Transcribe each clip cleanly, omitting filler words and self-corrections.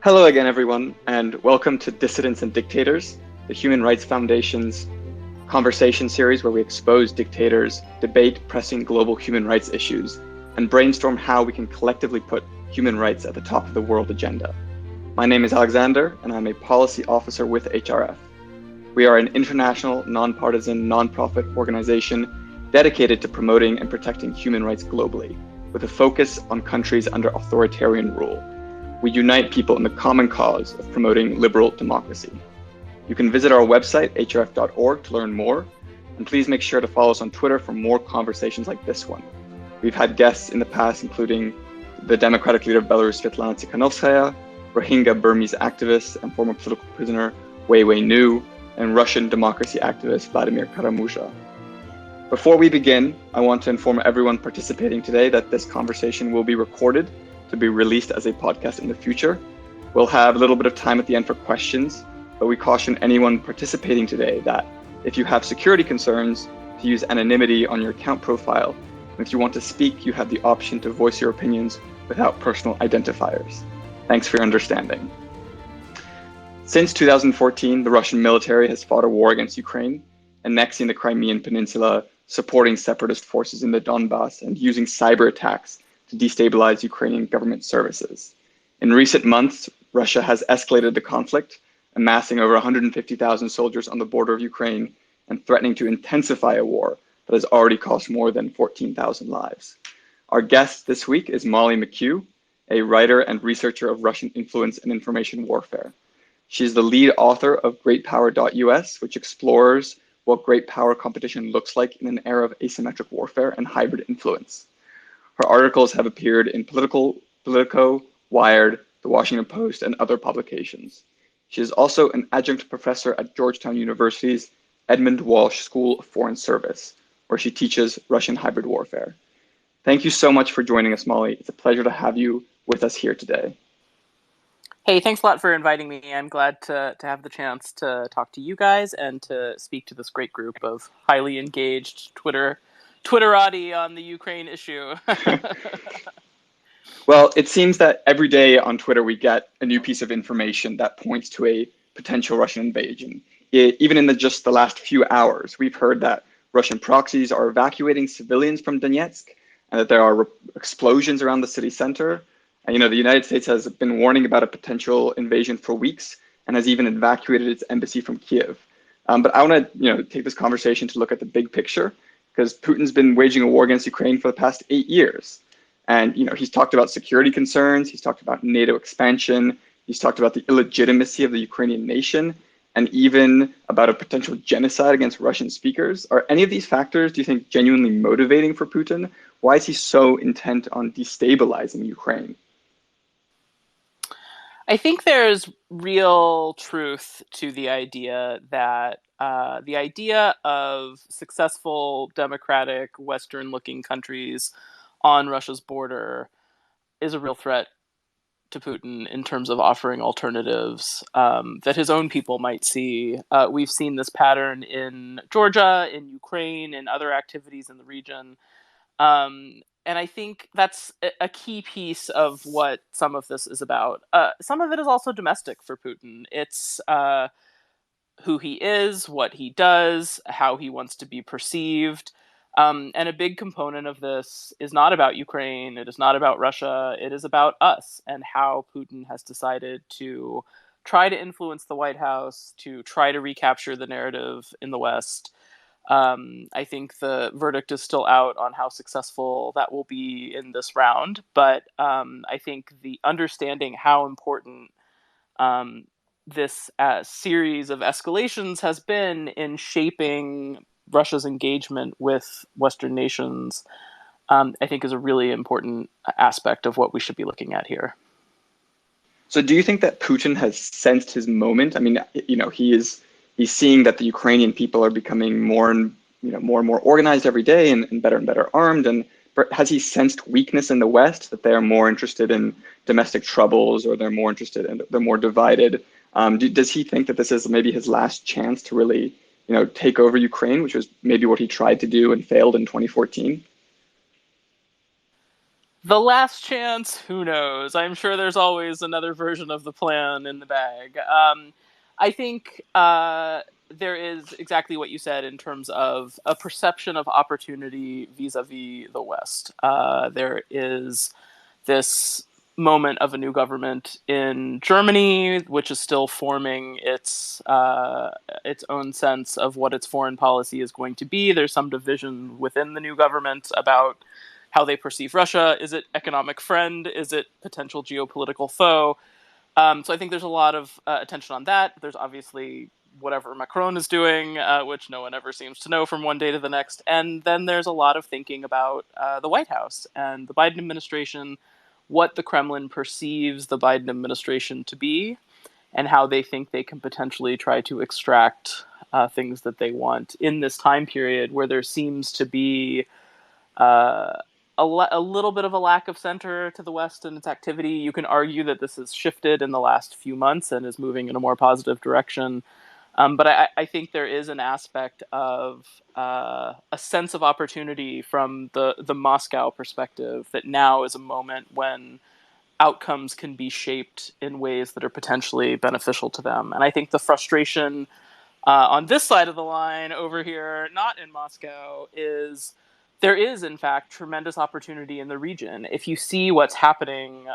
Hello again, everyone, and welcome to Dissidents and Dictators, the Human Rights Foundation's conversation series where we expose dictators, debate pressing global human rights issues, and brainstorm how we can collectively put human rights at the top of the world agenda. My name is Alexander, and I'm a policy officer with HRF. We are an international, nonpartisan, nonprofit organization dedicated to promoting and protecting human rights globally, with a focus on countries under authoritarian rule. We unite people in the common cause of promoting liberal democracy. You can visit our website, hrf.org, to learn more, and please make sure to follow us on Twitter for more conversations like this one. We've had guests in the past, including the Democratic leader of Belarus, Svetlana Tikhanovskaya, Rohingya Burmese activist and former political prisoner Wei Wei-nu, and Russian democracy activist Vladimir Putin. Before we begin, I want to inform everyone participating today that this conversation will be recorded to be released as a podcast in the future. We'll have a little bit of time at the end for questions, but we caution anyone participating today that if you have security concerns, to use anonymity on your account profile. And if you want to speak, you have the option to voice your opinions without personal identifiers. Thanks for your understanding. Since 2014, the Russian military has fought a war against Ukraine, annexing the Crimean peninsula, supporting separatist forces in the Donbas, and using cyber attacks to destabilize Ukrainian government services. In recent months, Russia has escalated the conflict, amassing over 150,000 soldiers on the border of Ukraine and threatening to intensify a war that has already cost more than 14,000 lives. Our guest this week is Molly McKew, a writer and researcher of Russian influence and information warfare. She is the lead author of GreatPower.us, which explores what great power competition looks like in an era of asymmetric warfare and hybrid influence. Her articles have appeared in Politico, Wired, The Washington Post, and other publications. She is also an adjunct professor at Georgetown University's Edmund Walsh School of Foreign Service, where she teaches Russian hybrid warfare. Thank you so much for joining us, Molly. It's a pleasure to have you with us here today. Hey, thanks a lot for inviting me. I'm glad to have the chance to talk to you guys and to speak to this great group of highly engaged Twitterati on the Ukraine issue. Well, it seems that every day on Twitter we get a new piece of information that points to a potential Russian invasion. Even in just the last few hours, we've heard that Russian proxies are evacuating civilians from Donetsk and that there are explosions around the city center. And, the United States has been warning about a potential invasion for weeks and has even evacuated its embassy from Kiev. But I want to, take this conversation to look at the big picture, because Putin's been waging a war against Ukraine for the past 8 years. And, he's talked about security concerns, he's talked about NATO expansion, he's talked about the illegitimacy of the Ukrainian nation, and even about a potential genocide against Russian speakers. Are any of these factors, do you think, genuinely motivating for Putin? Why is he so intent on destabilizing Ukraine? I think there's real truth to the idea that the idea of successful, democratic, Western-looking countries on Russia's border is a real threat to Putin in terms of offering alternatives that his own people might see. We've seen this pattern in Georgia, in Ukraine, and other activities in the region. And I think that's a key piece of what some of this is about. Some of it is also domestic for Putin. It's who he is, what he does, how he wants to be perceived. And a big component of this is not about Ukraine. It is not about Russia. It is about us and how Putin has decided to try to influence the White House, to try to recapture the narrative in the West. I think the verdict is still out on how successful that will be in this round. But I think the understanding how important this series of escalations has been in shaping Russia's engagement with Western nations, I think is a really important aspect of what we should be looking at here. So do you think that Putin has sensed his moment? I mean, he's seeing that the Ukrainian people are becoming more and more organized every day and better armed. And has he sensed weakness in the West, that they're more interested in domestic troubles, or they're more divided? Does he think that this is maybe his last chance to really take over Ukraine, which was maybe what he tried to do and failed in 2014? The last chance, who knows? I'm sure there's always another version of the plan in the bag. I think there is exactly what you said in terms of a perception of opportunity vis-a-vis the West. There is this moment of a new government in Germany, which is still forming its own sense of what its foreign policy is going to be. There's some division within the new government about how they perceive Russia. Is it economic friend? Is it potential geopolitical foe? So I think there's a lot of attention on that. There's obviously whatever Macron is doing, which no one ever seems to know from one day to the next. And then there's a lot of thinking about the White House and the Biden administration, what the Kremlin perceives the Biden administration to be, and how they think they can potentially try to extract things that they want in this time period where there seems to be uh, a little bit of a lack of center to the West and its activity. You can argue that this has shifted in the last few months and is moving in a more positive direction. But I think there is an aspect of a sense of opportunity from the Moscow perspective that now is a moment when outcomes can be shaped in ways that are potentially beneficial to them. And I think the frustration on this side of the line over here, not in Moscow, is there is, in fact, tremendous opportunity in the region. If you see what's happening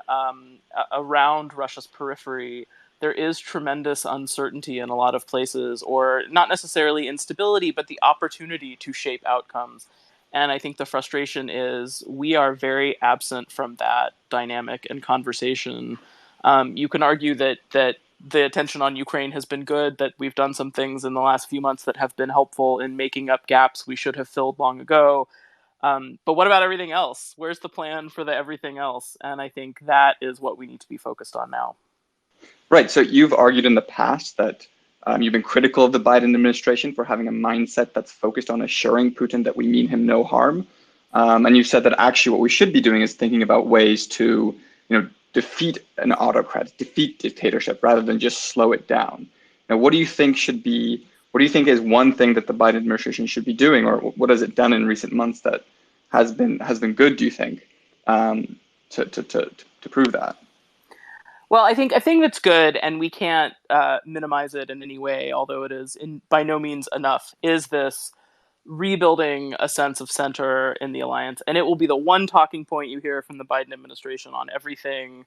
around Russia's periphery, there is tremendous uncertainty in a lot of places, or not necessarily instability, but the opportunity to shape outcomes. And I think the frustration is we are very absent from that dynamic and conversation. You can argue that the attention on Ukraine has been good, that we've done some things in the last few months that have been helpful in making up gaps we should have filled long ago. But what about everything else? Where's the plan for the everything else? And I think that is what we need to be focused on now. Right. So you've argued in the past that you've been critical of the Biden administration for having a mindset that's focused on assuring Putin that we mean him no harm. And you said that actually what we should be doing is thinking about ways to, defeat an autocrat, defeat dictatorship, rather than just slow it down. Now, what do you think is one thing that the Biden administration should be doing, or what has it done in recent months that has been good, do you think, to prove that? Well, I think a thing that's good, and we can't minimize it in any way, although it is by no means enough, is this rebuilding a sense of center in the alliance. And it will be the one talking point you hear from the Biden administration on everything.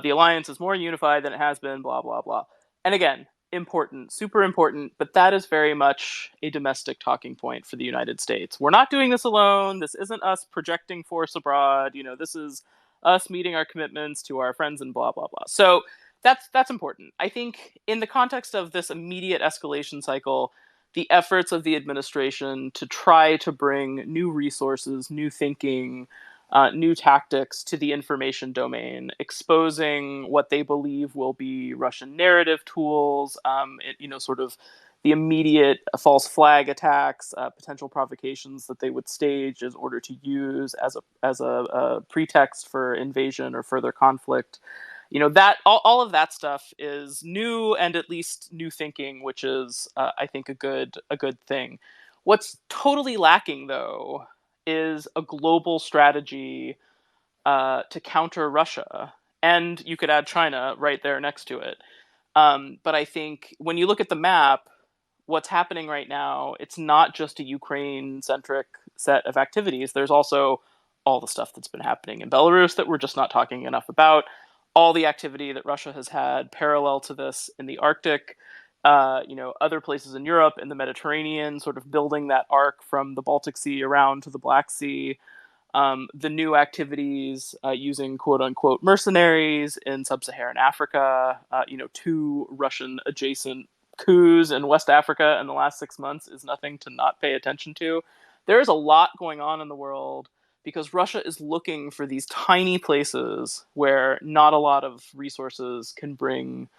The alliance is more unified than it has been, blah, blah, blah. And again, important, super important, but that is very much a domestic talking point for the United States. We're not doing this alone. This isn't us projecting force abroad. This is us meeting our commitments to our friends and blah, blah, blah. So that's important. I think in the context of this immediate escalation cycle, the efforts of the administration to try to bring new resources, new thinking, new tactics to the information domain, exposing what they believe will be Russian narrative tools, sort of the immediate false flag attacks, potential provocations that they would stage in order to use as a pretext for invasion or further conflict. That all of that stuff is new, and at least new thinking, which is I think a good thing. What's totally lacking, though, is a global strategy to counter Russia, and you could add China right there next to it. But I think when you look at the map, what's happening right now, it's not just a Ukraine-centric set of activities. There's also all the stuff that's been happening in Belarus that we're just not talking enough about, all the activity that Russia has had parallel to this in the Arctic, other places in Europe, in the Mediterranean, sort of building that arc from the Baltic Sea around to the Black Sea, the new activities using quote-unquote mercenaries in sub-Saharan Africa, two Russian adjacent coups in West Africa in the last 6 months is nothing to not pay attention to. There is a lot going on in the world because Russia is looking for these tiny places where not a lot of resources can bring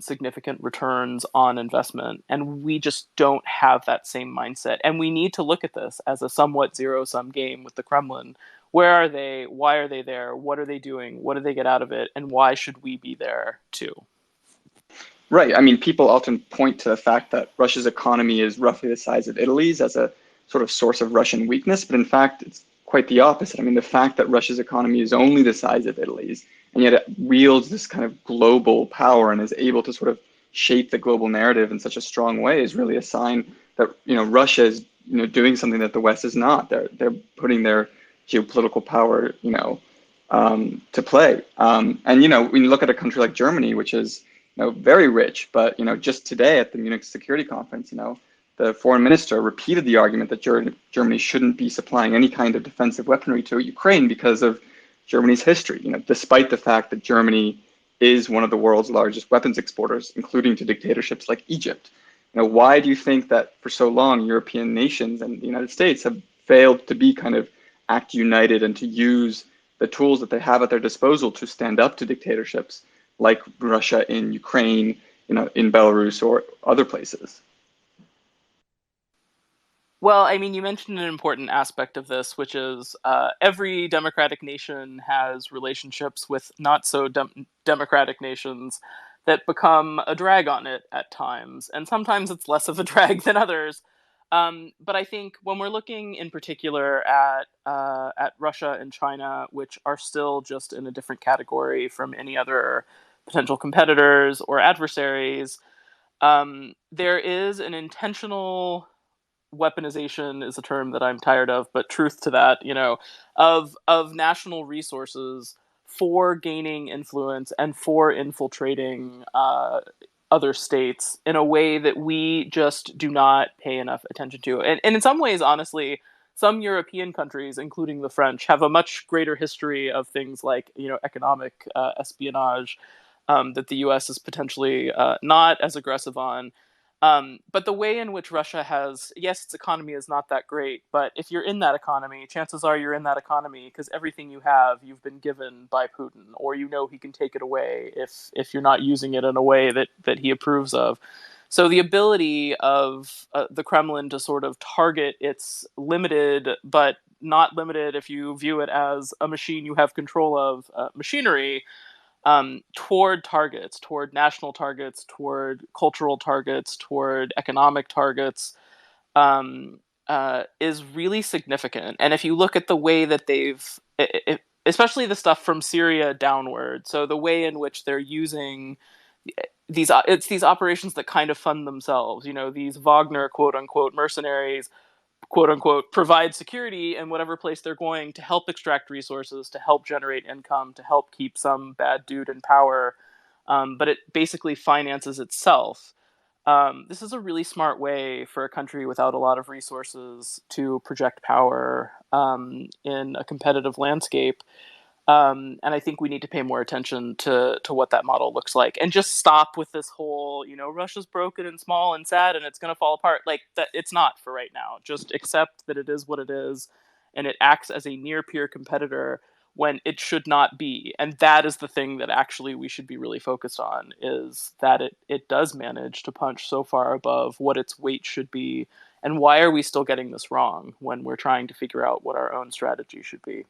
significant returns on investment. And we just don't have that same mindset. And we need to look at this as a somewhat zero-sum game with the Kremlin. Where are they? Why are they there? What are they doing? What do they get out of it? And why should we be there too? Right. I mean, people often point to the fact that Russia's economy is roughly the size of Italy's as a sort of source of Russian weakness, but in fact, it's quite the opposite. I mean, the fact that Russia's economy is only the size of Italy's, and yet it wields this kind of global power and is able to sort of shape the global narrative in such a strong way is really a sign that, Russia is, doing something that the West is not. They're putting their geopolitical power, to play. And when you look at a country like Germany, which is, very rich, but just today at the Munich Security Conference, the foreign minister repeated the argument that Germany shouldn't be supplying any kind of defensive weaponry to Ukraine because of Germany's history. Despite the fact that Germany is one of the world's largest weapons exporters, including to dictatorships like Egypt. Why do you think that for so long European nations and the United States have failed to be kind of act united and to use the tools that they have at their disposal to stand up to dictatorships like Russia in Ukraine, in Belarus or other places? Well, I mean, you mentioned an important aspect of this, which is every democratic nation has relationships with not so democratic nations that become a drag on it at times. And sometimes it's less of a drag than others. But I think when we're looking in particular at Russia and China, which are still just in a different category from any other potential competitors or adversaries, there is an intentional weaponization is a term that I'm tired of, but truth to that, of national resources for gaining influence and for infiltrating other states in a way that we just do not pay enough attention to. And in some ways, honestly, some European countries, including the French, have a much greater history of things like, economic espionage that the U.S. is potentially not as aggressive on. But the way in which Russia has, yes, its economy is not that great, but if you're in that economy, chances are you're in that economy because everything you have, you've been given by Putin, or he can take it away if you're not using it in a way that he approves of. So the ability of the Kremlin to sort of target its limited, but not limited if you view it as a machine you have control of, machinery, toward targets, toward national targets, toward cultural targets, toward economic targets, is really significant. And if you look at the way that especially the stuff from Syria downward, so the way in which they're using it's these operations that kind of fund themselves, these Wagner quote unquote mercenaries quote unquote provide security in whatever place they're going to help extract resources, to help generate income, to help keep some bad dude in power. But it basically finances itself. This is a really smart way for a country without a lot of resources to project power in a competitive landscape. And I think we need to pay more attention to what that model looks like, and just stop with this whole, Russia's broken and small and sad and it's going to fall apart. Like that, it's not for right now. Just accept that it is what it is, and it acts as a near peer competitor when it should not be. And that is the thing that actually we should be really focused on, is that it does manage to punch so far above what its weight should be. And why are we still getting this wrong when we're trying to figure out what our own strategy should be?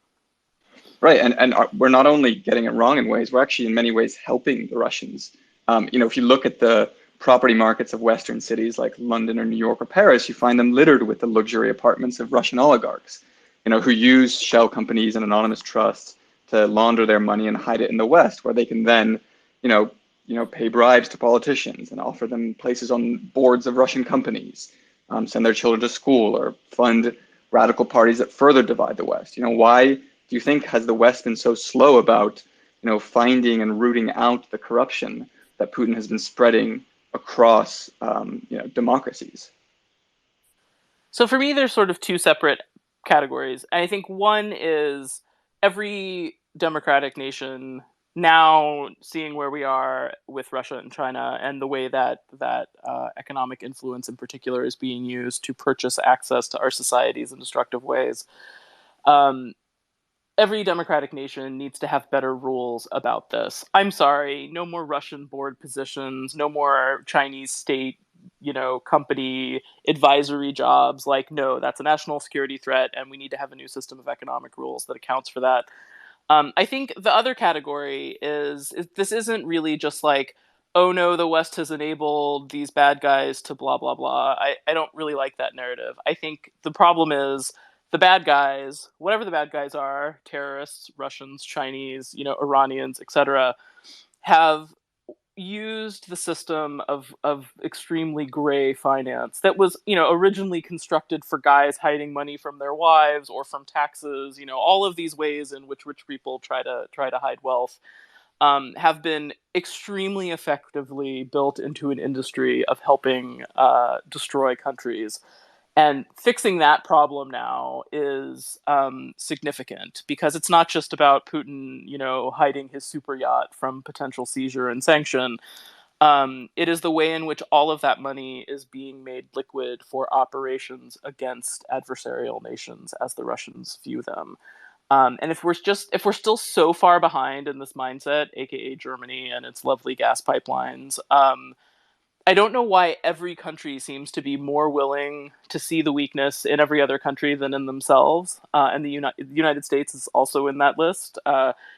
Right, and we're not only getting it wrong in ways, we're actually in many ways helping the Russians. If you look at the property markets of Western cities like London or New York or Paris, you find them littered with the luxury apartments of Russian oligarchs, who use shell companies and anonymous trusts to launder their money and hide it in the West, where they can then, pay bribes to politicians and offer them places on boards of Russian companies, send their children to school, or fund radical parties that further divide the West. Why do you think has the West been so slow about, finding and rooting out the corruption that Putin has been spreading across, democracies? So for me, there's sort of two separate categories. And I think one is every democratic nation now seeing where we are with Russia and China, and the way that economic influence in particular is being used to purchase access to our societies in destructive ways. Um, every democratic nation needs to have better rules about this. I'm sorry, no more Russian board positions, no more Chinese state, company advisory jobs. Like, no, that's a national security threat, and we need to have a new system of economic rules that accounts for that. I think the other category is this isn't really just like, oh no, the West has enabled these bad guys to blah, blah, blah. I don't really like that narrative. I think the problem is the bad guys, whatever the bad guys are, terrorists, Russians, Chinese, Iranians, etc., have used the system of extremely gray finance that was, originally constructed for guys hiding money from their wives or from taxes, all of these ways in which rich people try to hide wealth, have been extremely effectively built into an industry of helping destroy countries. And fixing that problem now is significant because it's not just about Putin, hiding his super yacht from potential seizure and sanction. It is the way in which all of that money is being made liquid for operations against adversarial nations, as the Russians view them. And if we're still so far behind in this mindset, aka Germany and its lovely gas pipelines, I don't know why every country seems to be more willing to see the weakness in every other country than in themselves. And the United States is also in that list.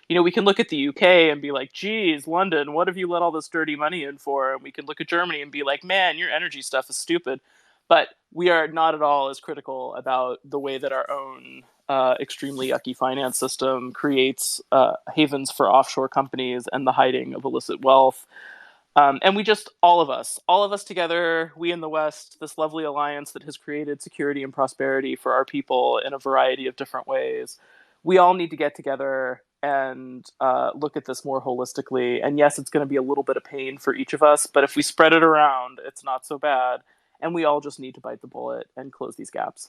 We can look at the UK and be like, geez, London, what have you let all this dirty money in for? And we can look at Germany and be like, man, your energy stuff is stupid. But we are not at all as critical about the way that our own extremely yucky finance system creates havens for offshore companies and the hiding of illicit wealth. And we just, all of us together, we in the West, this lovely alliance that has created security and prosperity for our people in a variety of different ways, we all need to get together and look at this more holistically. And yes, it's going to be a little bit of pain for each of us, but if we spread it around, it's not so bad. And we all just need to bite the bullet and close these gaps.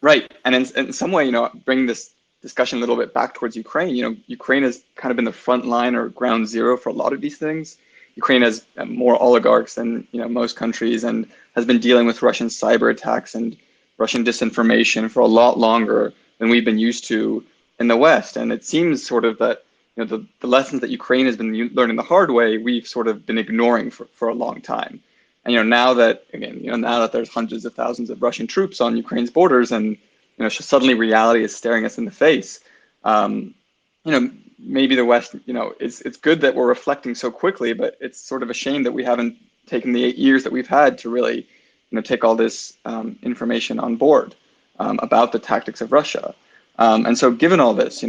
Right. And in some way, bring this discussion a little bit back towards Ukraine. Ukraine has kind of been the front line or ground zero for a lot of these things. Ukraine has more oligarchs than most countries, and has been dealing with Russian cyber attacks and Russian disinformation for a lot longer than we've been used to in the West. And it seems sort of that the lessons that Ukraine has been learning the hard way, we've sort of been ignoring for a long time. And now that there's hundreds of thousands of Russian troops on Ukraine's borders, and suddenly reality is staring us in the face. Maybe the West, it's good that we're reflecting so quickly, but it's sort of a shame that we haven't taken the 8 years that we've had to really, take all this information on board about the tactics of Russia. And so, given all this,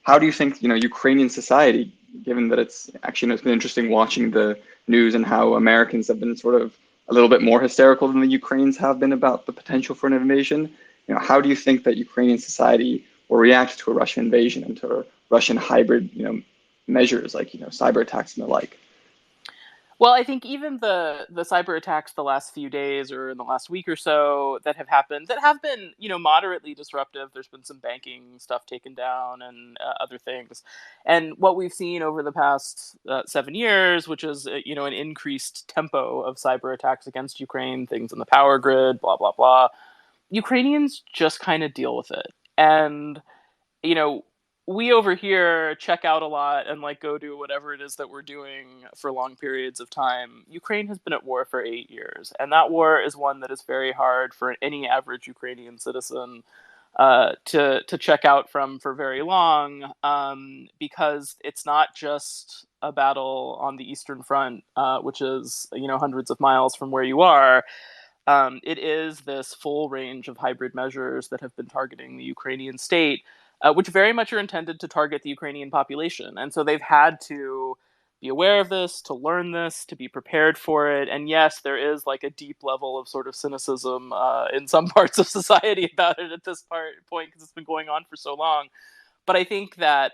how do you think, Ukrainian society, given that it's been interesting watching the news and how Americans have been sort of a little bit more hysterical than the Ukrainians have been about the potential for an invasion? How do you think that Ukrainian society will react to a Russian invasion and to Russian hybrid, measures like, cyber attacks and the like? Well, I think even the cyber attacks the last few days or in the last week or so that have happened, that have been, moderately disruptive. There's been some banking stuff taken down and other things. And what we've seen over the past 7 years, which is, an increased tempo of cyber attacks against Ukraine, things in the power grid, blah, blah, blah. Ukrainians just kind of deal with it. And, we over here check out a lot and go do whatever it is that we're doing for long periods of time. Ukraine has been at war for 8 years, and that war is one that is very hard for any average Ukrainian citizen to check out from for very long, because it's not just a battle on the Eastern Front, which is hundreds of miles from where you are. It is this full range of hybrid measures that have been targeting the Ukrainian state, which very much are intended to target the Ukrainian population. And so they've had to be aware of this, to learn this, to be prepared for it. And yes, there is a deep level of sort of cynicism in some parts of society about it at this point, because it's been going on for so long. But I think that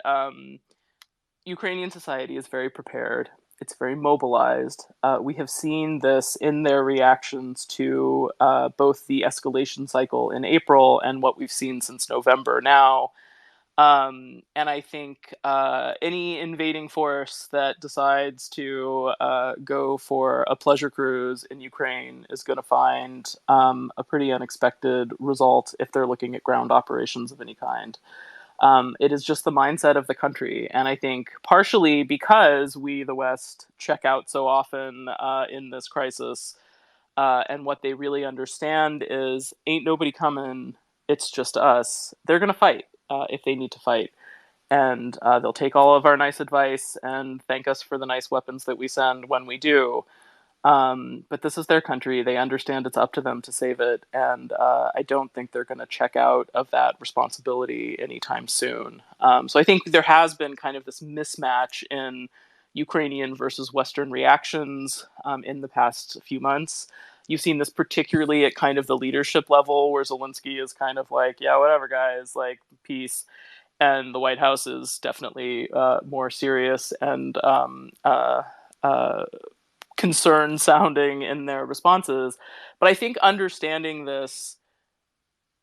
Ukrainian society is very prepared. It's very mobilized. We have seen this in their reactions to both the escalation cycle in April and what we've seen since November now. And I think any invading force that decides to go for a pleasure cruise in Ukraine is going to find a pretty unexpected result if they're looking at ground operations of any kind. It is just the mindset of the country. And I think partially because we, the West, check out so often in this crisis, and what they really understand is ain't nobody coming, it's just us. They're going to fight if they need to fight. And they'll take all of our nice advice and thank us for the nice weapons that we send when we do. But this is their country. They understand it's up to them to save it. And I don't think they're going to check out of that responsibility anytime soon. So I think there has been kind of this mismatch in Ukrainian versus Western reactions in the past few months. You've seen this particularly at kind of the leadership level, where Zelensky is kind of like, yeah, whatever, guys, like, peace. And the White House is definitely more serious and concern sounding in their responses. But I think understanding this,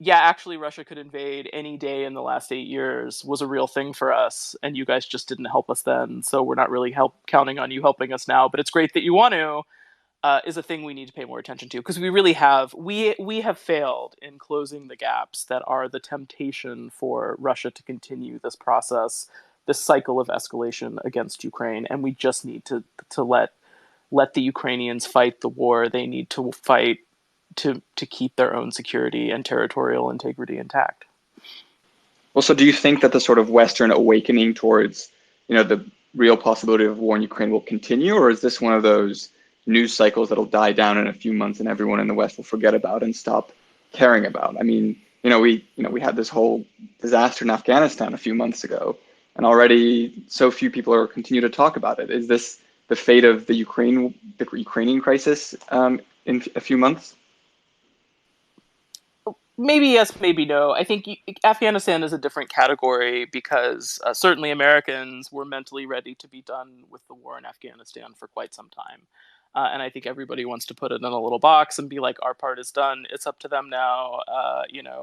yeah, actually Russia could invade any day in the last 8 years was a real thing for us, and you guys just didn't help us then, so we're not really counting on you helping us now, but it's great that you want to, is a thing we need to pay more attention to, because we really have we have failed in closing the gaps that are the temptation for Russia to continue this process, this cycle of escalation against Ukraine, and we just need to let the Ukrainians fight the war they need to fight to keep their own security and territorial integrity intact. Well, so do you think that the sort of Western awakening towards, the real possibility of war in Ukraine will continue, or is this one of those news cycles that'll die down in a few months and everyone in the West will forget about and stop caring about? I mean, we had this whole disaster in Afghanistan a few months ago, and already so few people are continue to talk about it. Is this the fate of the Ukrainian crisis in a few months? Maybe yes, maybe no. I think Afghanistan is a different category because certainly Americans were mentally ready to be done with the war in Afghanistan for quite some time. And I think everybody wants to put it in a little box and be like, our part is done. It's up to them now.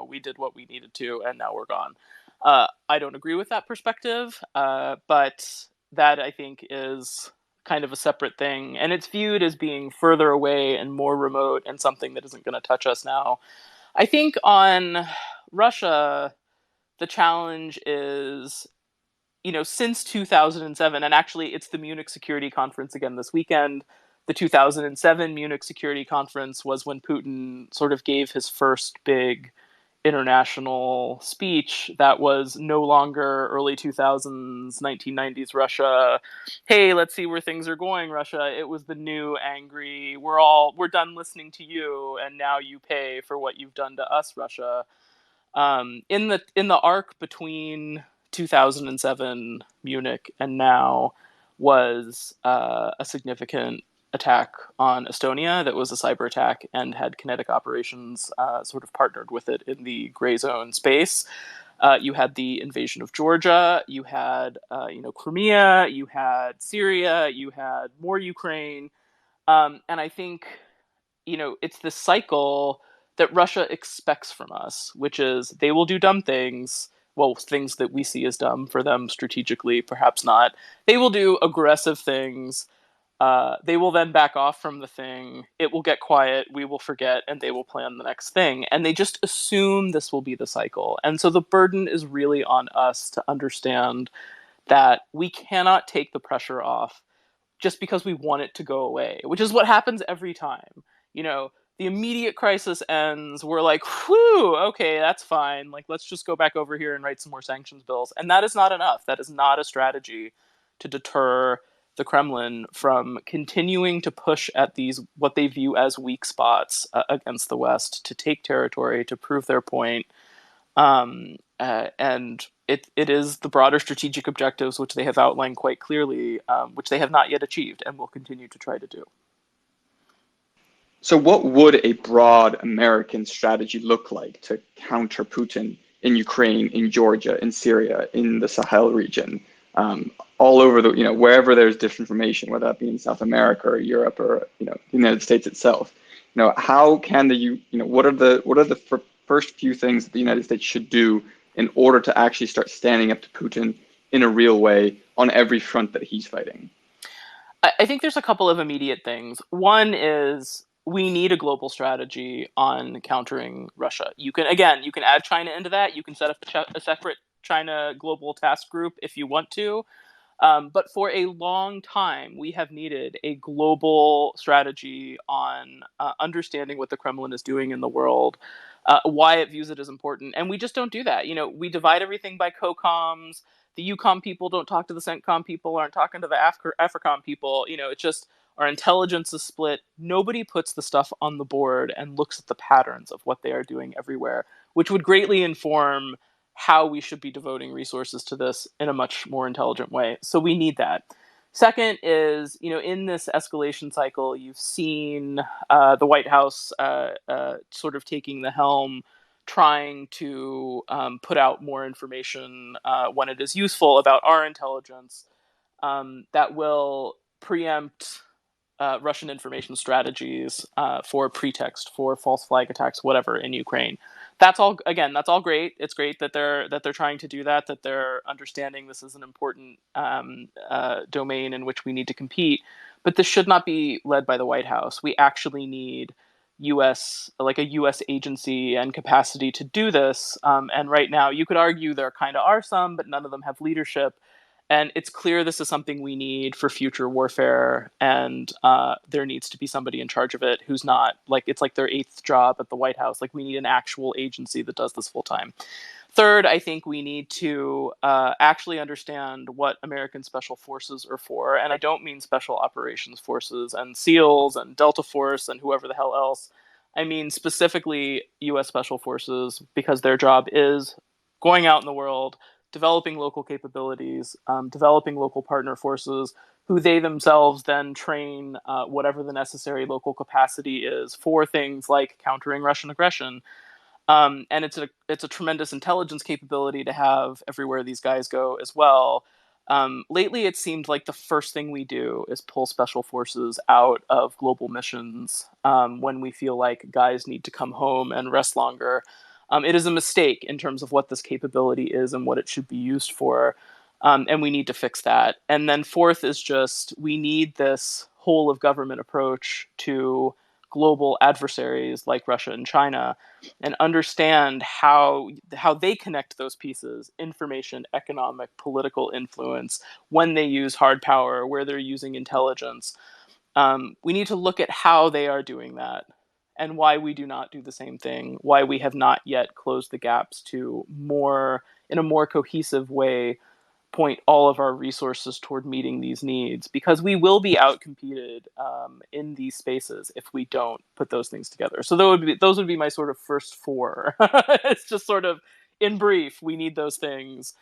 We did what we needed to, and now we're gone. I don't agree with that perspective, but that I think is kind of a separate thing. And it's viewed as being further away and more remote and something that isn't going to touch us now. I think on Russia, the challenge is, since 2007, and actually it's the Munich Security Conference again this weekend. The 2007 Munich Security Conference was when Putin sort of gave his first big international speech that was no longer early 2000s, 1990s Russia. Hey, let's see where things are going, Russia. It was the new angry, we're done listening to you, and now you pay for what you've done to us, Russia. In the arc between 2007 Munich and now was a significant attack on Estonia that was a cyber attack and had kinetic operations sort of partnered with it in the gray zone space. You had the invasion of Georgia, you had Crimea, you had Syria, you had more Ukraine, and I think it's this cycle that Russia expects from us, which is they will do dumb things. Well, things that we see as dumb for them strategically, perhaps not. They will do aggressive things. They will then back off from the thing. It will get quiet. We will forget, and they will plan the next thing. And they just assume this will be the cycle. And so the burden is really on us to understand that we cannot take the pressure off just because we want it to go away, which is what happens every time. The immediate crisis ends. We're like, whew, okay, that's fine. Like, let's just go back over here and write some more sanctions bills. And that is not enough. That is not a strategy to deter the Kremlin from continuing to push at these, what they view as weak spots against the West, to take territory, to prove their point. And it is the broader strategic objectives, which they have outlined quite clearly, which they have not yet achieved and will continue to try to do. So what would a broad American strategy look like to counter Putin in Ukraine, in Georgia, in Syria, in the Sahel region, all over wherever there's disinformation, whether that be in South America or Europe or, the United States itself? How can what are the first few things that the United States should do in order to actually start standing up to Putin in a real way on every front that he's fighting? I think there's a couple of immediate things. One is we need a global strategy on countering Russia. You can add China into that. You can set up a separate China global task group if you want to. But for a long time, we have needed a global strategy on understanding what the Kremlin is doing in the world, why it views it as important. And we just don't do that. We divide everything by COCOMs. The UCOM people don't talk to the CENTCOM people, aren't talking to the AFRICOM people. It's just Our intelligence is split. Nobody puts the stuff on the board and looks at the patterns of what they are doing everywhere, which would greatly inform how we should be devoting resources to this in a much more intelligent way. So we need that. Second is, in this escalation cycle, you've seen the White House sort of taking the helm, trying to put out more information when it is useful about our intelligence that will preempt Russian information strategies for pretext, for false flag attacks, whatever, in Ukraine. That's all. Again, that's all great. It's great that they're trying to do that. That they're understanding this is an important domain in which we need to compete. But this should not be led by the White House. We actually need a U.S. agency and capacity to do this. And right now, you could argue there kind of are some, but none of them have leadership. And it's clear this is something we need for future warfare, and there needs to be somebody in charge of it who's not, it's like their eighth job at the White House. We need an actual agency that does this full time. Third, I think we need to actually understand what American special forces are for. And I don't mean special operations forces and SEALs and Delta Force and whoever the hell else. I mean specifically U.S. special forces, because their job is going out in the world, developing local capabilities, developing local partner forces, who they themselves then train whatever the necessary local capacity is for things like countering Russian aggression. And it's a tremendous intelligence capability to have everywhere these guys go as well. Lately, it seemed like the first thing we do is pull special forces out of global missions when we feel like guys need to come home and rest longer. It is a mistake in terms of what this capability is and what it should be used for. And we need to fix that. And then fourth is just, we need this whole of government approach to global adversaries like Russia and China, and understand how they connect those pieces: information, economic, political influence, when they use hard power, where they're using intelligence. We need to look at how they are doing that and why we do not do the same thing, why we have not yet closed the gaps to in a more cohesive way, point all of our resources toward meeting these needs, because we will be outcompeted in these spaces if we don't put those things together. So those would be my sort of first four. It's just sort of, in brief, we need those things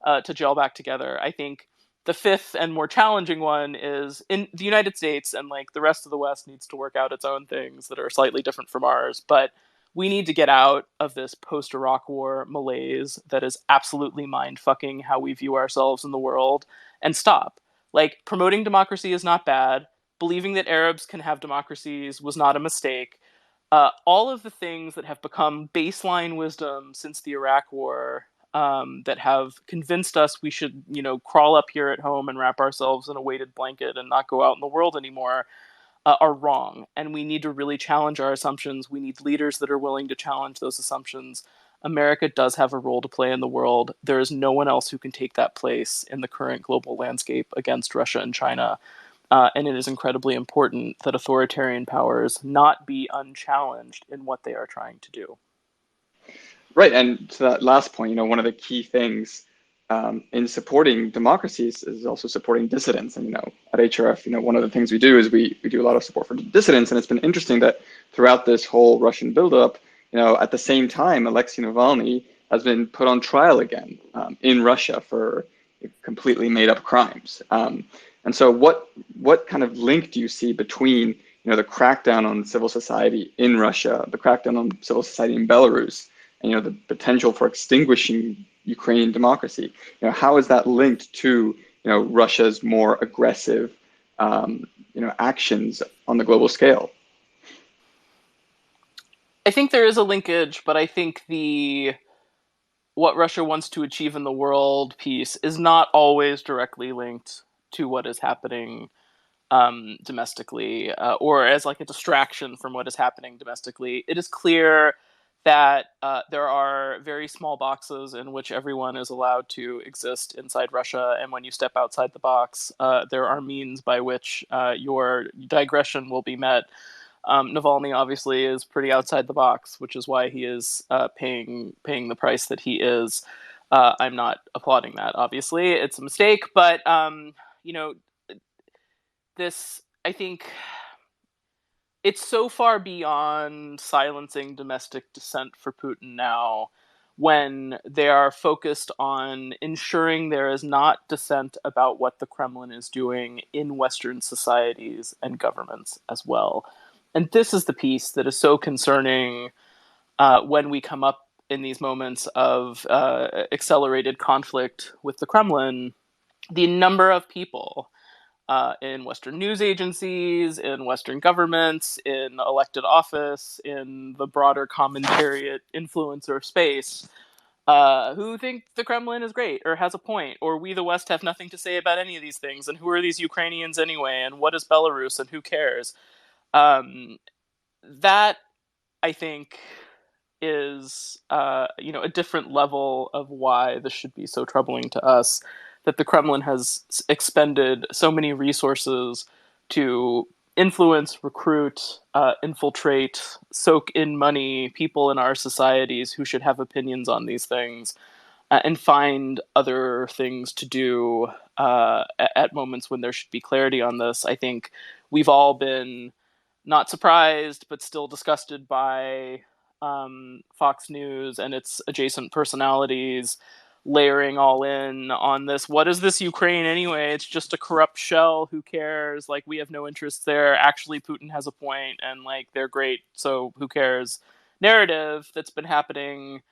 to gel back together. I think the fifth and more challenging one is, in the United States, and the rest of the West needs to work out its own things that are slightly different from ours, but we need to get out of this post-Iraq War malaise that is absolutely mind-fucking how we view ourselves in the world, and stop. Promoting democracy is not bad. Believing that Arabs can have democracies was not a mistake. All of the things that have become baseline wisdom since the Iraq War, that have convinced us we should, crawl up here at home and wrap ourselves in a weighted blanket and not go out in the world anymore, are wrong. And we need to really challenge our assumptions. We need leaders that are willing to challenge those assumptions. America does have a role to play in the world. There is no one else who can take that place in the current global landscape against Russia and China. And it is incredibly important that authoritarian powers not be unchallenged in what they are trying to do. Right, and to that last point, one of the key things in supporting democracies is also supporting dissidents. And at HRF, one of the things we do is we do a lot of support for dissidents. And it's been interesting that throughout this whole Russian buildup, at the same time, Alexei Navalny has been put on trial again in Russia for completely made up crimes. And so what kind of link do you see between the crackdown on civil society in Russia, the crackdown on civil society in Belarus, and the potential for extinguishing Ukrainian democracy? How is that linked to Russia's more aggressive actions on the global scale? I think there is a linkage, but I think what Russia wants to achieve in the world piece is not always directly linked to what is happening domestically, or as a distraction from what is happening domestically. It is clear that there are very small boxes in which everyone is allowed to exist inside Russia, and when you step outside the box, there are means by which your digression will be met. Navalny obviously is pretty outside the box, which is why he is paying the price that he is. I'm not applauding that, obviously. It's a mistake, but this I think it's so far beyond silencing domestic dissent for Putin now, when they are focused on ensuring there is not dissent about what the Kremlin is doing in Western societies and governments as well. And this is the piece that is so concerning when we come up in these moments of accelerated conflict with the Kremlin. The number of people in Western news agencies, in Western governments, in elected office, in the broader commentariat influencer space, who think the Kremlin is great or has a point, or we the West have nothing to say about any of these things, and who are these Ukrainians anyway, and what is Belarus, and who cares? That, I think, is a different level of why this should be so troubling to us, that the Kremlin has expended so many resources to influence, recruit, infiltrate, soak in money people in our societies who should have opinions on these things, and find other things to do at moments when there should be clarity on this. I think we've all been not surprised, but still disgusted by Fox News and its adjacent personalities layering all in on this. What is this Ukraine anyway? It's just a corrupt shell. Who cares? Like, we have no interest there. Actually, Putin has a point, and like, they're great, so who cares? Narrative that's been happening,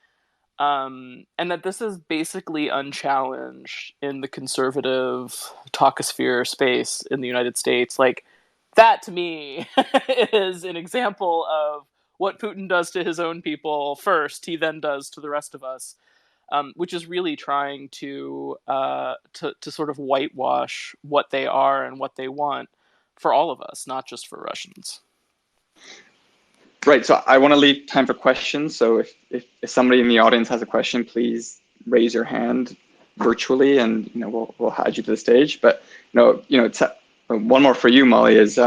and that this is basically unchallenged in the conservative talkosphere space in the United States. Like, that to me is an example of what Putin does to his own people first, he then does to the rest of us, which is really trying to sort of whitewash what they are and what they want for all of us, not just for Russians. Right. So I want to leave time for questions. So if somebody in the audience has a question, please raise your hand virtually, and we'll add you to the stage. But it's one more for you, Molly. Is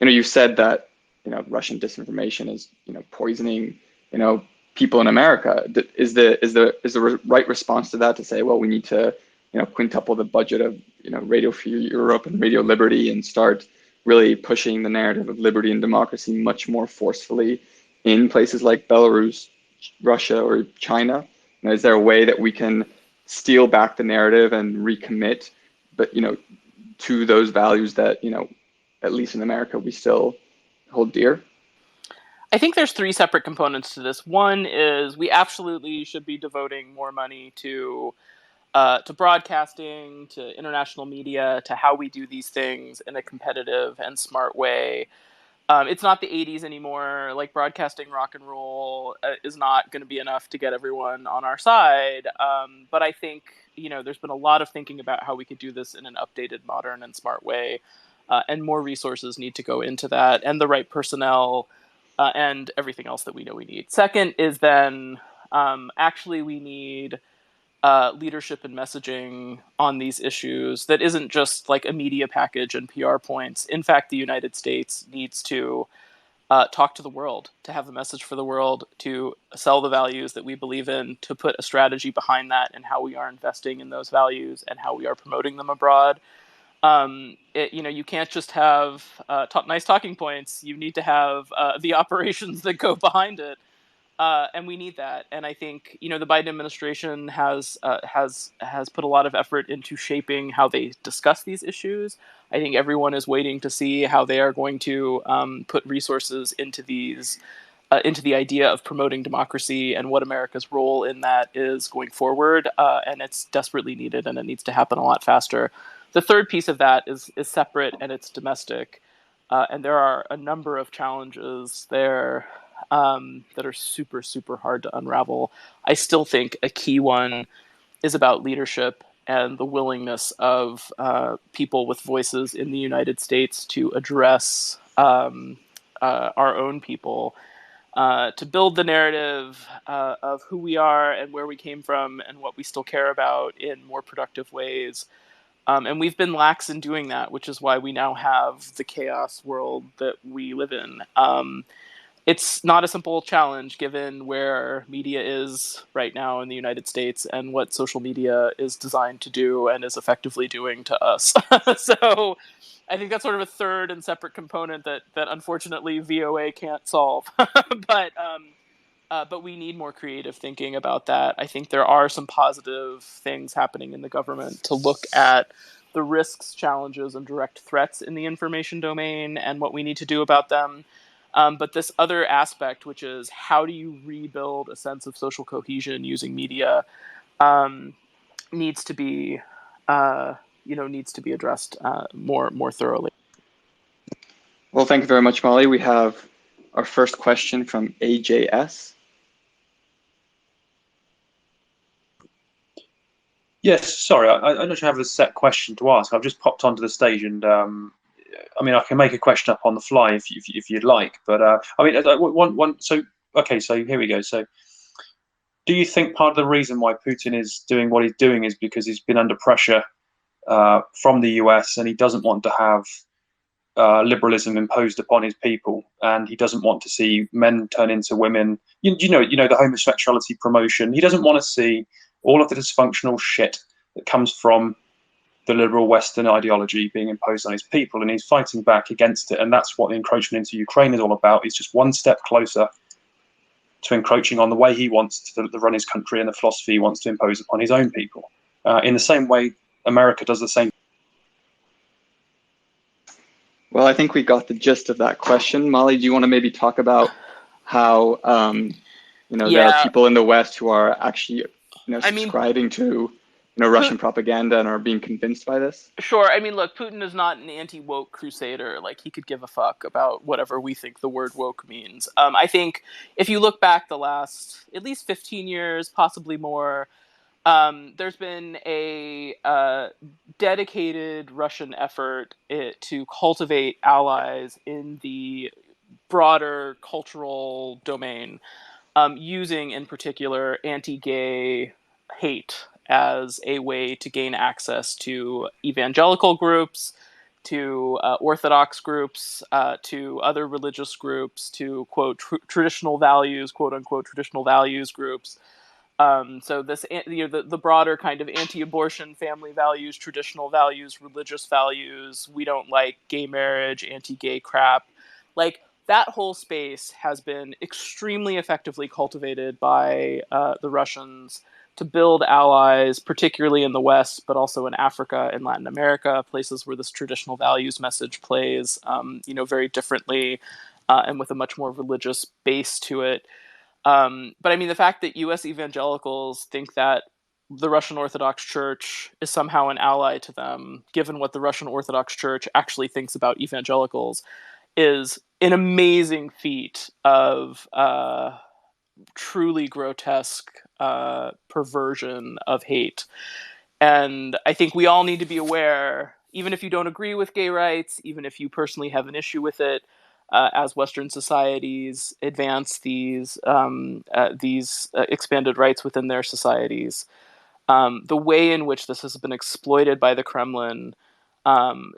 you said that Russian disinformation is poisoning people in America. Is the right response to that to say, well, we need to quintuple the budget of Radio Free Europe and Radio Liberty and start really pushing the narrative of liberty and democracy much more forcefully in places like Belarus, Russia, or China? Is there a way that we can steal back the narrative and recommit, but to those values that at least in America we still hold dear? I think there's three separate components to this. One is we absolutely should be devoting more money to broadcasting, to international media, to how we do these things in a competitive and smart way. It's not the 80s anymore. Like, broadcasting rock and roll is not going to be enough to get everyone on our side. But I think, there's been a lot of thinking about how we could do this in an updated, modern, and smart way. And more resources need to go into that, and the right personnel, and everything else that we know we need. Second is then actually we need leadership and messaging on these issues that isn't just like a media package and PR points. In fact, the United States needs to talk to the world, to have a message for the world, to sell the values that we believe in, to put a strategy behind that and how we are investing in those values and how we are promoting them abroad. You can't just have nice talking points. You need to have the operations that go behind it. And we need that. And I think, the Biden administration has put a lot of effort into shaping how they discuss these issues. I think everyone is waiting to see how they are going to put resources into the idea of promoting democracy and what America's role in that is going forward. And it's desperately needed, and it needs to happen a lot faster. The third piece of that is separate, and it's domestic. And there are a number of challenges there that are super, super hard to unravel. I still think a key one is about leadership and the willingness of people with voices in the United States to address our own people, to build the narrative of who we are and where we came from and what we still care about in more productive ways. And we've been lax in doing that, which is why we now have the chaos world that we live in. It's not a simple challenge given where media is right now in the United States and what social media is designed to do and is effectively doing to us. So I think that's sort of a third and separate component that unfortunately VOA can't solve. But we need more creative thinking about that. I think there are some positive things happening in the government to look at the risks, challenges, and direct threats in the information domain and what we need to do about them. But this other aspect, which is how do you rebuild a sense of social cohesion using media, um, needs to be needs to be addressed more thoroughly. Well, thank you very much, Molly. We have our first question from AJS. Yes, sorry, I don't have a set question to ask. I've just popped onto the stage, and I mean, I can make a question up on the fly if you'd like. But I mean, one. So okay, so here we go. So, do you think part of the reason why Putin is doing what he's doing is because he's been under pressure from the US, and he doesn't want to have liberalism imposed upon his people, and he doesn't want to see men turn into women? You know, the homosexuality promotion. He doesn't want to see all of the dysfunctional shit that comes from the liberal Western ideology being imposed on his people, and he's fighting back against it. And that's what the encroachment into Ukraine is all about. He's just one step closer to encroaching on the way he wants to run his country and the philosophy he wants to impose upon his own people. In the same way, America does the same. Well, I think we got the gist of that question. Molly, do you want to maybe talk about how there are people in the West who are actually subscribing to Russian propaganda and are being convinced by this? Sure. I mean, look, Putin is not an anti-woke crusader. Like, he could give a fuck about whatever we think the word woke means. I think if you look back the last at least 15 years, possibly more, there's been a dedicated Russian effort to cultivate allies in the broader cultural domain, using in particular anti-gay hate as a way to gain access to evangelical groups, to Orthodox groups, to other religious groups, to quote traditional values, quote unquote traditional values groups. So this, the broader kind of anti-abortion, family values, traditional values, religious values, we don't like gay marriage, anti-gay crap, like that whole space has been extremely effectively cultivated by the Russians to build allies, particularly in the West, but also in Africa and Latin America, places where this traditional values message plays, very differently and with a much more religious base to it. But I mean, the fact that U.S. evangelicals think that the Russian Orthodox Church is somehow an ally to them, given what the Russian Orthodox Church actually thinks about evangelicals, is an amazing feat of truly grotesque perversion of hate. And I think we all need to be aware, even if you don't agree with gay rights, even if you personally have an issue with it, as Western societies advance these expanded rights within their societies, the way in which this has been exploited by the Kremlin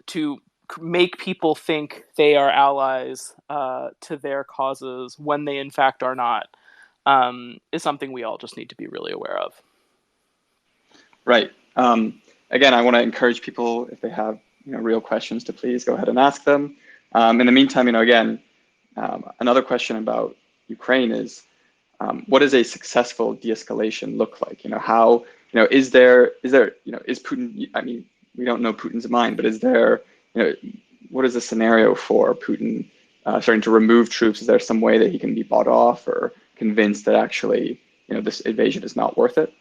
to make people think they are allies to their causes when they in fact are not, is something we all just need to be really aware of. Right. Again, I want to encourage people, if they have real questions, to please go ahead and ask them. In the meantime, again, another question about Ukraine is, what does a successful de-escalation look like? How, is Putin, I mean, we don't know Putin's mind, but is there, what is the scenario for Putin starting to remove troops? Is there some way that he can be bought off or convinced that actually, this invasion is not worth it?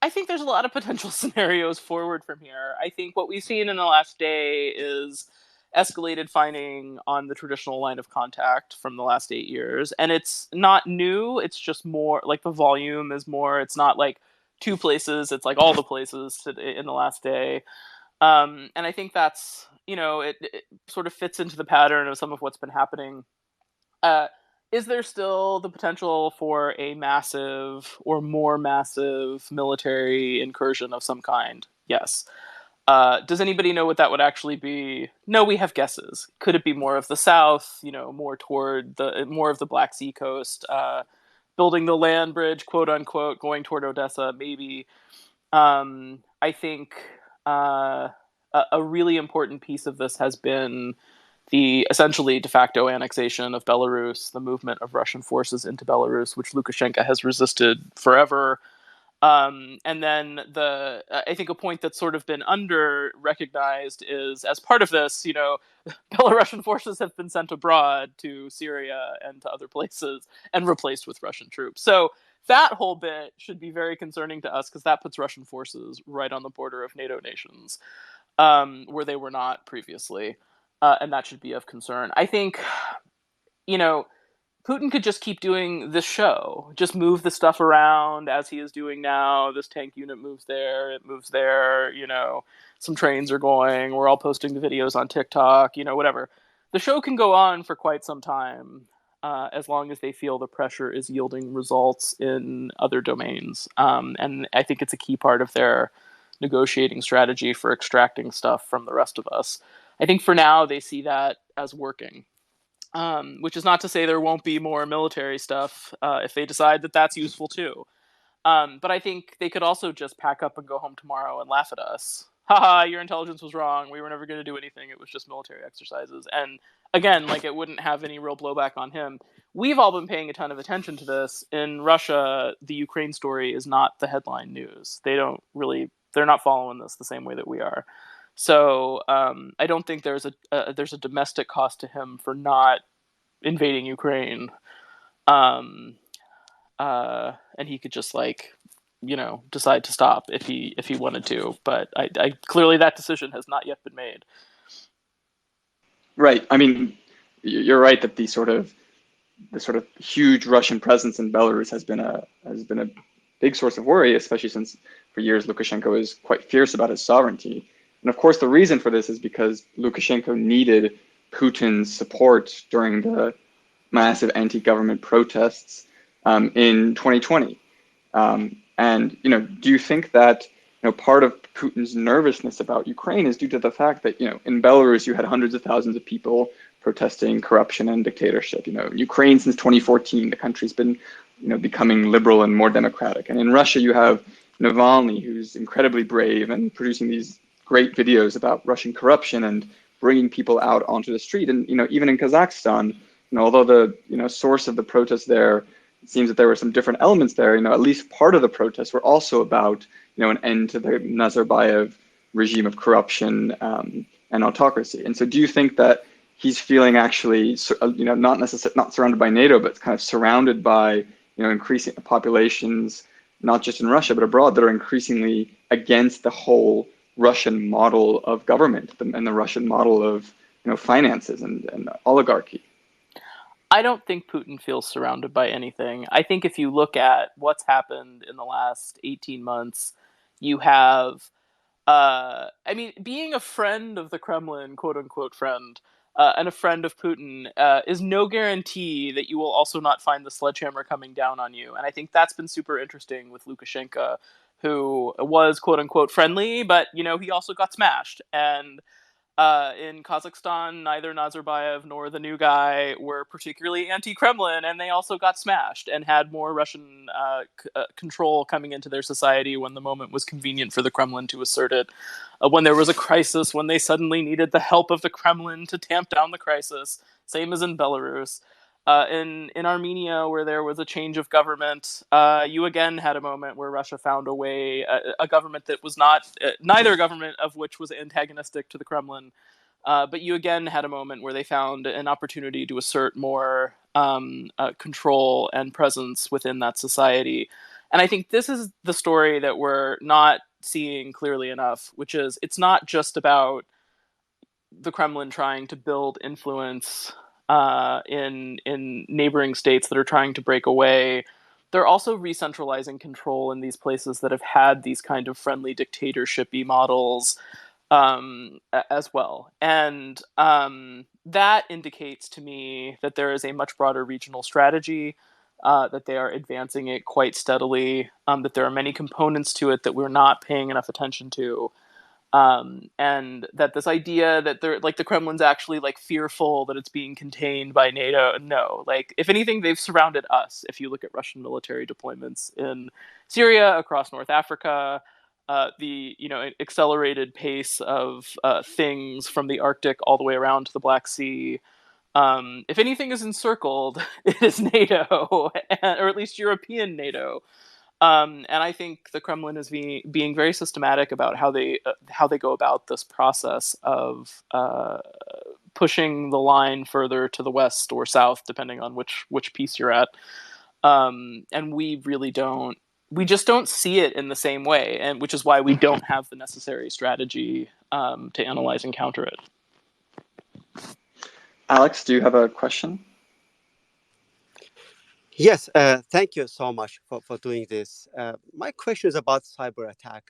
I think there's a lot of potential scenarios forward from here. I think what we've seen in the last day is escalated fighting on the traditional line of contact from the last 8 years. And it's not new. It's just more like the volume is more. It's not like two places. It's like all the places in the last day. And I think that's, it sort of fits into the pattern of some of what's been happening. Is there still the potential for a massive or more massive military incursion of some kind? Yes. Does anybody know what that would actually be? No, we have guesses. Could it be more of the south, more toward more of the Black Sea coast, building the land bridge, quote unquote, going toward Odessa? Maybe. I think a really important piece of this has been the essentially de facto annexation of Belarus, the movement of Russian forces into Belarus, which Lukashenko has resisted forever. And then I think a point that's sort of been under recognized is, as part of this, Belarusian forces have been sent abroad to Syria and to other places and replaced with Russian troops. So that whole bit should be very concerning to us, because that puts Russian forces right on the border of NATO nations, where they were not previously. And that should be of concern. I think, Putin could just keep doing this show, just move the stuff around as he is doing now. This tank unit moves there, it moves there, some trains are going, we're all posting the videos on TikTok, whatever. The show can go on for quite some time, as long as they feel the pressure is yielding results in other domains. And I think it's a key part of their negotiating strategy for extracting stuff from the rest of us. I think for now they see that as working. Which is not to say there won't be more military stuff if they decide that that's useful too. But I think they could also just pack up and go home tomorrow and laugh at us. Haha, your intelligence was wrong. We were never going to do anything. It was just military exercises. And again, it wouldn't have any real blowback on him. We've all been paying a ton of attention to this. In Russia, the Ukraine story is not the headline news. They're not following this the same way that we are. So I don't think there's a domestic cost to him for not invading Ukraine, and he could just decide to stop if he wanted to. But I clearly that decision has not yet been made. Right. I mean, you're right that the sort of huge Russian presence in Belarus has been a big source of worry, especially since for years Lukashenko is quite fierce about his sovereignty. And of course, the reason for this is because Lukashenko needed Putin's support during the massive anti-government protests in 2020. And do you think that part of Putin's nervousness about Ukraine is due to the fact that in Belarus you had hundreds of thousands of people protesting corruption and dictatorship? In Ukraine since 2014, the country's been becoming liberal and more democratic. And in Russia you have Navalny, who's incredibly brave and producing these great videos about Russian corruption and bringing people out onto the street. And even in Kazakhstan, although the source of the protests there, it seems that there were some different elements there. At least part of the protests were also about an end to the Nazarbayev regime of corruption and autocracy. And so, do you think that he's feeling actually not surrounded by NATO, but kind of surrounded by increasing populations, not just in Russia but abroad, that are increasingly against the whole Russian model of government and the Russian model of finances and oligarchy? I don't think Putin feels surrounded by anything. I think if you look at what's happened in the last 18 months, you have, being a friend of the Kremlin, quote unquote friend, and a friend of Putin is no guarantee that you will also not find the sledgehammer coming down on you. And I think that's been super interesting with Lukashenko, who was quote unquote friendly, but he also got smashed. And in Kazakhstan, neither Nazarbayev nor the new guy were particularly anti-Kremlin, and they also got smashed and had more Russian control coming into their society when the moment was convenient for the Kremlin to assert it. When there was a crisis, when they suddenly needed the help of the Kremlin to tamp down the crisis, same as in Belarus. In Armenia, where there was a change of government, you again had a moment where Russia found a way, a government that was not, neither government of which was antagonistic to the Kremlin, but you again had a moment where they found an opportunity to assert more control and presence within that society. And I think this is the story that we're not seeing clearly enough, which is it's not just about the Kremlin trying to build influence in neighboring states that are trying to break away. They're also re-centralizing control in these places that have had these kind of friendly dictatorship-y models as well. And that indicates to me that there is a much broader regional strategy, that they are advancing it quite steadily, that there are many components to it that we're not paying enough attention to. And that this idea that they're the Kremlin's actually fearful that it's being contained by NATO. No, if anything, they've surrounded us. If you look at Russian military deployments in Syria, across North Africa, the accelerated pace of things from the Arctic all the way around to the Black Sea. If anything is encircled, it is NATO, or at least European NATO. And I think the Kremlin is being very systematic about how they go about this process of pushing the line further to the west or south, depending on which piece you're at. And we just don't see it in the same way, and which is why we don't have the necessary strategy to analyze and counter it. Alex, do you have a question? Yes, thank you so much for doing this. My question is about cyber attack.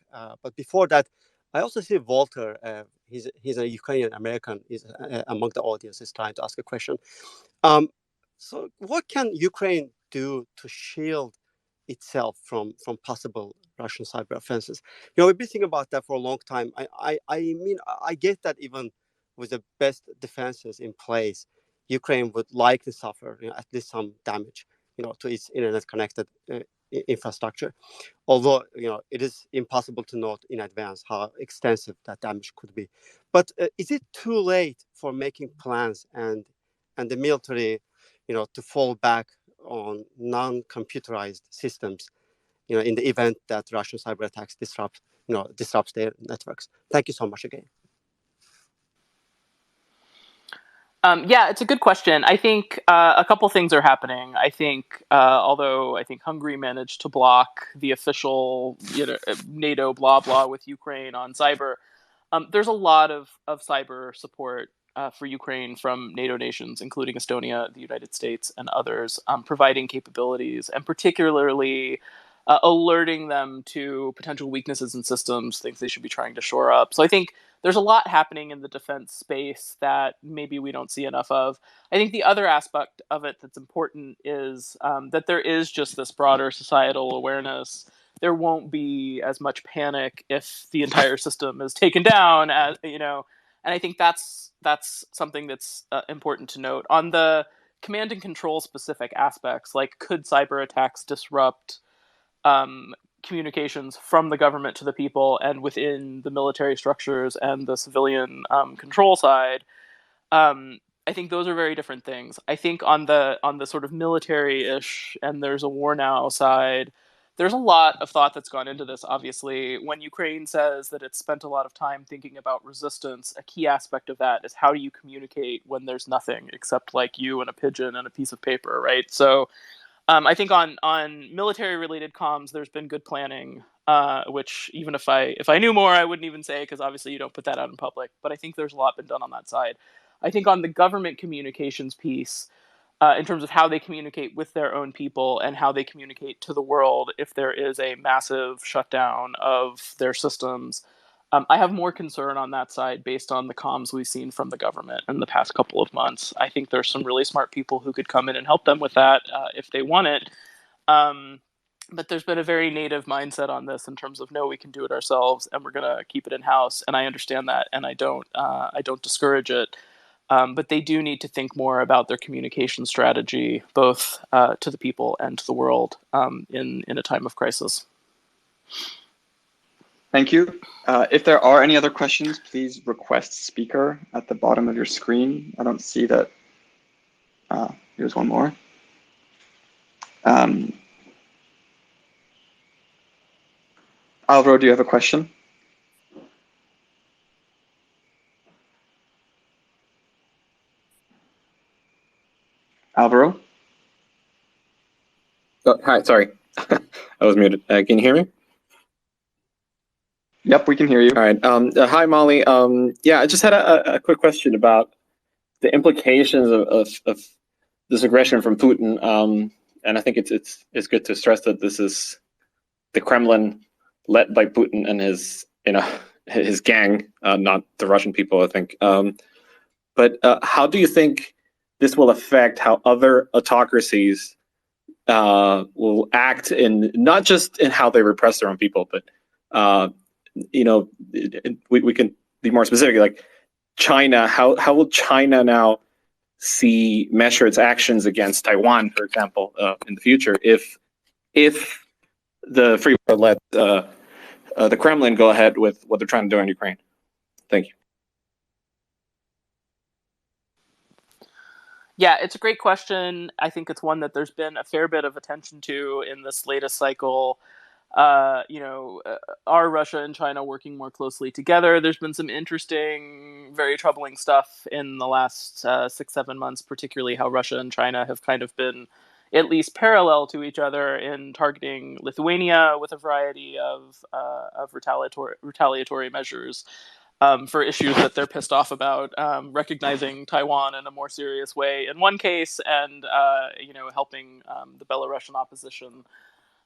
But before that, I also see Walter. He's a Ukrainian American. He's among the audience. Is trying to ask a question. So, what can Ukraine do to shield itself from possible Russian cyber offenses? We've been thinking about that for a long time. I mean, I get that even with the best defenses in place, Ukraine would likely suffer at least some damage, to its internet-connected infrastructure. Although, it is impossible to know in advance how extensive that damage could be. But is it too late for making plans and the military, to fall back on non-computerized systems, in the event that Russian cyber attacks disrupts their networks? Thank you so much again. Yeah, it's a good question. I think a couple things are happening. I think, although I think Hungary managed to block the official NATO blah blah with Ukraine on cyber, there's a lot of cyber support for Ukraine from NATO nations, including Estonia, the United States, and others, providing capabilities and particularly alerting them to potential weaknesses in systems, things they should be trying to shore up. So I think there's a lot happening in the defense space that maybe we don't see enough of. I think the other aspect of it that's important is that there is just this broader societal awareness. There won't be as much panic if the entire system is taken down, as and I think that's something that's important to note. On the command and control specific aspects, like could cyber attacks disrupt communications from the government to the people and within the military structures and the civilian control side, I think those are very different things. I think on the sort of military-ish and there's a war now side, there's a lot of thought that's gone into this, obviously. When Ukraine says that it's spent a lot of time thinking about resistance, a key aspect of that is how do you communicate when there's nothing except like you and a pigeon and a piece of paper, right? So I think on military-related comms, there's been good planning, which even if I knew more, I wouldn't even say, because obviously you don't put that out in public. But I think there's a lot been done on that side. I think on the government communications piece, in terms of how they communicate with their own people and how they communicate to the world if there is a massive shutdown of their systems, I have more concern on that side based on the comms we've seen from the government in the past couple of months. I think there's some really smart people who could come in and help them with that if they want it. But there's been a very native mindset on this in terms of, no, we can do it ourselves and we're going to keep it in-house. And I understand that, and I don't discourage it. But they do need to think more about their communication strategy, both to the people and to the world in a time of crisis. Thank you. If there are any other questions, please request speaker at the bottom of your screen. I don't see that. Here's one more. Alvaro, do you have a question? Alvaro? Oh, hi, sorry. I was muted. Can you hear me? Yep, we can hear you. All right. Hi, Molly. Yeah, I just had a quick question about the implications of this aggression from Putin. And I think it's good to stress that this is the Kremlin led by Putin and his gang, not the Russian people, I think. But how do you think this will affect how other autocracies will act in not just in how they repress their own people, but we can be more specific. Like China, how will China now measure its actions against Taiwan, for example, in the future, if the free world let the Kremlin go ahead with what they're trying to do in Ukraine? Thank you. Yeah, it's a great question. I think it's one that there's been a fair bit of attention to in this latest cycle. Are Russia and China working more closely together? There's been some interesting, very troubling stuff in the last 6-7 months, particularly how Russia and China have kind of been at least parallel to each other in targeting Lithuania with a variety of retaliatory measures. For issues that they're pissed off about, recognizing Taiwan in a more serious way in one case, and helping the Belarusian opposition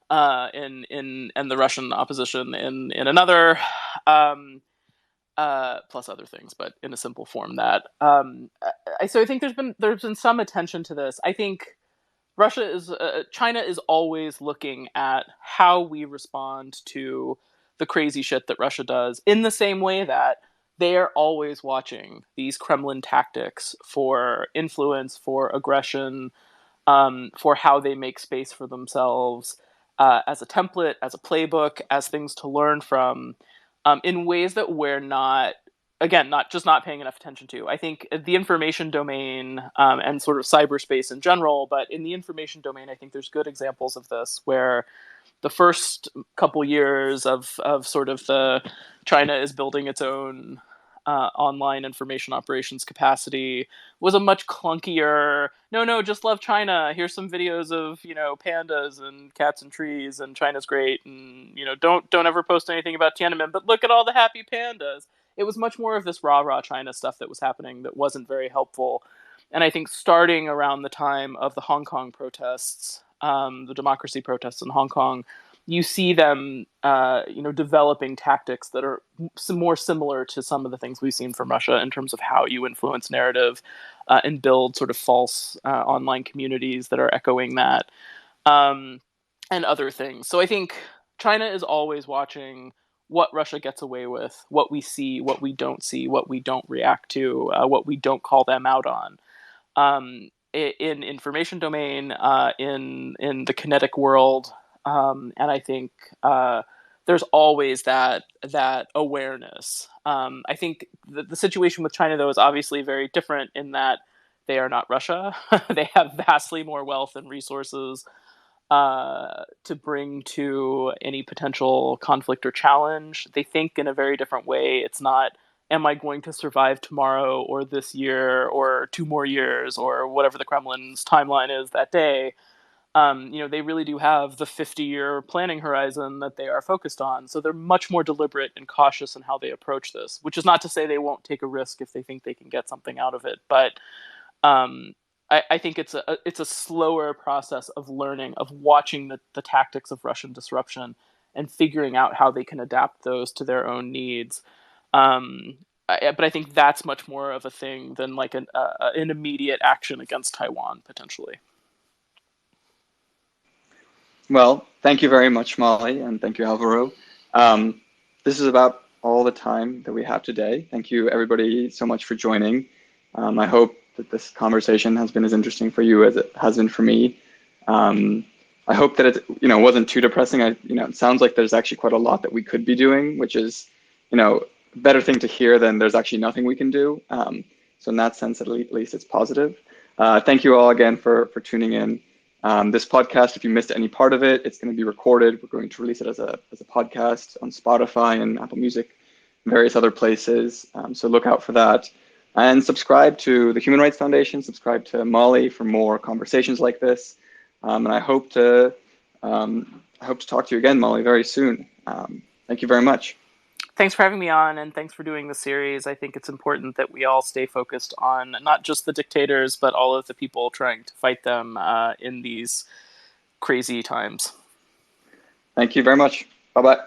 and the Russian opposition in another, plus other things, but in a simple form. So I think there's been some attention to this. I think China is always looking at how we respond to the crazy shit that Russia does, in the same way that they are always watching these Kremlin tactics for influence, for aggression, for how they make space for themselves, as a template, as a playbook, as things to learn from, in ways that we're not paying enough attention to. I think the information domain, and sort of cyberspace in general, but in the information domain, I think there's good examples of this, where the first couple years of sort of the China is building its own online information operations capacity was a much clunkier, no, just love China. Here's some videos of, pandas and cats and trees, and China's great, and, don't ever post anything about Tiananmen, but look at all the happy pandas. It was much more of this rah-rah China stuff that was happening that wasn't very helpful. And I think starting around the time of the Hong Kong protests, the democracy protests in Hong Kong, you see them, developing tactics that are more similar to some of the things we've seen from Russia in terms of how you influence narrative and build sort of false online communities that are echoing that, and other things. So I think China is always watching what Russia gets away with, what we see, what we don't see, what we don't react to, what we don't call them out on. In information domain, in the kinetic world, and I think there's always that awareness. I think the situation with China, though, is obviously very different in that they are not Russia. They have vastly more wealth and resources to bring to any potential conflict or challenge. They think in a very different way. It's not, am I going to survive tomorrow or this year or 2 more years or whatever the Kremlin's timeline is that day. They really do have the 50-year planning horizon that they are focused on. So they're much more deliberate and cautious in how they approach this, which is not to say they won't take a risk if they think they can get something out of it. But I think it's a slower process of learning, of watching the tactics of Russian disruption and figuring out how they can adapt those to their own needs. But I think that's much more of a thing than like an immediate action against Taiwan, potentially. Well, thank you very much, Molly, and thank you, Alvaro. This is about all the time that we have today. Thank you, everybody, so much for joining. I hope that this conversation has been as interesting for you as it has been for me. I hope that it wasn't too depressing. It sounds like there's actually quite a lot that we could be doing, which is a better thing to hear than there's actually nothing we can do. So in that sense, at least it's positive. Thank you all again for tuning in. This podcast, if you missed any part of it, it's going to be recorded. We're going to release it as a podcast on Spotify and Apple Music, and various other places. So look out for that. And subscribe to the Human Rights Foundation, subscribe to Molly for more conversations like this. And I hope to talk to you again, Molly, very soon. Thank you very much. Thanks for having me on, and thanks for doing the series. I think it's important that we all stay focused on not just the dictators, but all of the people trying to fight them in these crazy times. Thank you very much. Bye-bye.